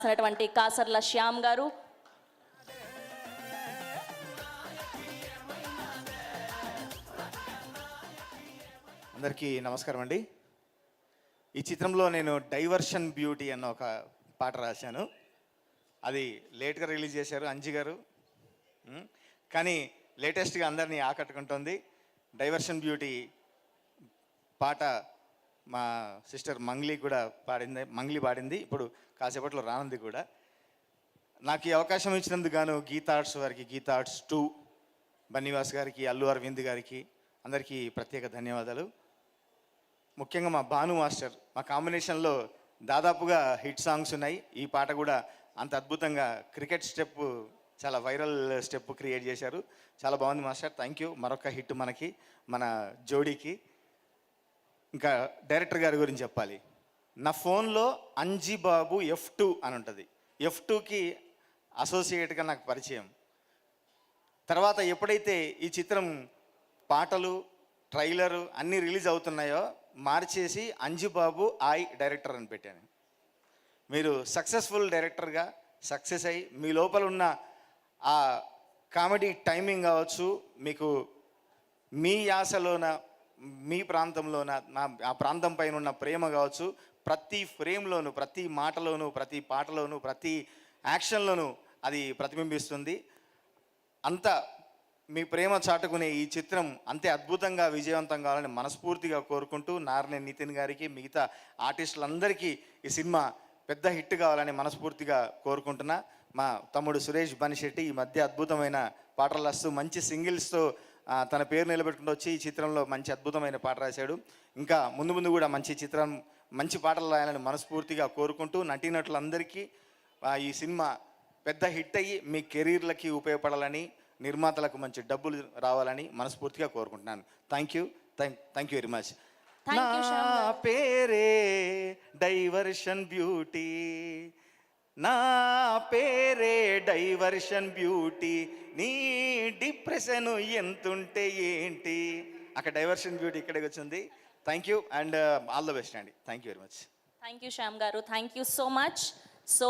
రాసినటువంటి కాసర్ల శ్యామ్ గారు. అందరికీ నమస్కారం అండి. ఈ చిత్రంలో నేను డైవర్షన్ బ్యూటీ అన్న ఒక పాట రాశాను. అది లేట్గా రిలీజ్ చేశారు అంజి గారు, కానీ లేటెస్ట్గా అందరినీ ఆకట్టుకుంటుంది. డైవర్షన్ బ్యూటీ పాట మా సిస్టర్ మంగ్లీ కూడా మంగ్లీ పాడింది. ఇప్పుడు కాసేపట్లో రానుంది కూడా. నాకు ఈ అవకాశం ఇచ్చినందుకు గాను గీతా ఆర్ట్స్ వారికి, గీతా ఆర్ట్స్ 2 బన్నీవాస్ గారికి, అల్లు అరవింద్ గారికి అందరికీ ప్రత్యేక ధన్యవాదాలు. ముఖ్యంగా మా భాను మాస్టర్, మా కాంబినేషన్లో దాదాపుగా హిట్ సాంగ్స్ ఉన్నాయి. ఈ పాట కూడా అంత అద్భుతంగా క్రికెట్ స్టెప్, చాలా వైరల్ స్టెప్ క్రియేట్ చేశారు. చాలా బాగుంది మాస్టర్, థ్యాంక్ యూ. మరొక హిట్ మనకి, మన జోడీకి. ఇంకా డైరెక్టర్ గారి గురించి చెప్పాలి. నా ఫోన్లో అంజి బాబు F2 అని ఉంటుంది. F2కి అసోసియేట్గా నాకు పరిచయం. తర్వాత ఎప్పుడైతే ఈ చిత్రం పాటలు, ట్రైలరు అన్నీ రిలీజ్ అవుతున్నాయో మార్చేసి అంజిబాబు డైరెక్టర్ అని పెట్టాను. మీరు సక్సెస్ఫుల్ డైరెక్టర్గా సక్సెస్ అయ్యి మీ లోపల ఉన్న ఆ కామెడీ టైమింగ్ కావచ్చు, మీకు మీ యాసలోన, మీ ప్రాంతంలోన, ఆ ప్రాంతం పైన ఉన్న ప్రేమ కావచ్చు, ప్రతి ఫ్రేమ్లోను, ప్రతి మాటలోను, ప్రతి పాటలోను, ప్రతి యాక్షన్లోనూ అది ప్రతిబింబిస్తుంది. అంత మీ ప్రేమ చాటుకునే ఈ చిత్రం అంతే అద్భుతంగా విజయవంతం కావాలని మనస్ఫూర్తిగా కోరుకుంటూ, నార్నే నితిన్ గారికి, మిగతా ఆర్టిస్టులందరికీ ఈ సినిమా పెద్ద హిట్ కావాలని మనస్ఫూర్తిగా కోరుకుంటున్నా. మా తమ్ముడు సురేష్ బనిశెట్టి ఈ మధ్య అద్భుతమైన పాటలు రాస్తూ మంచి సింగిల్స్తో తన పేరు నిలబెట్టుకుంటూ వచ్చి ఈ చిత్రంలో మంచి అద్భుతమైన పాట రాశాడు. ఇంకా ముందు ముందు కూడా మంచి పాటలు రాయాలని మనస్ఫూర్తిగా కోరుకుంటూ, నటీనటులందరికీ ఈ సినిమా పెద్ద హిట్ అయ్యి మీ కెరీర్లకి ఉపయోగపడాలని, నిర్మాతలకు మంచి డబ్బులు రావాలని మనస్ఫూర్తిగా కోరుకుంటున్నాను. Thank you very much. నా పేరే డైవర్షన్ బ్యూటీ, నా పేరే డైవర్షన్ బ్యూటీ, నీ డిప్రెషన్ ఎంతుంటే ఏంటి. అక్కడ డైవర్షన్ బ్యూటీ ఇక్కడికి వచ్చింది. Thank you and all the best అండి. Thank you very much. Thank you Shyam గారు, thank you so much. So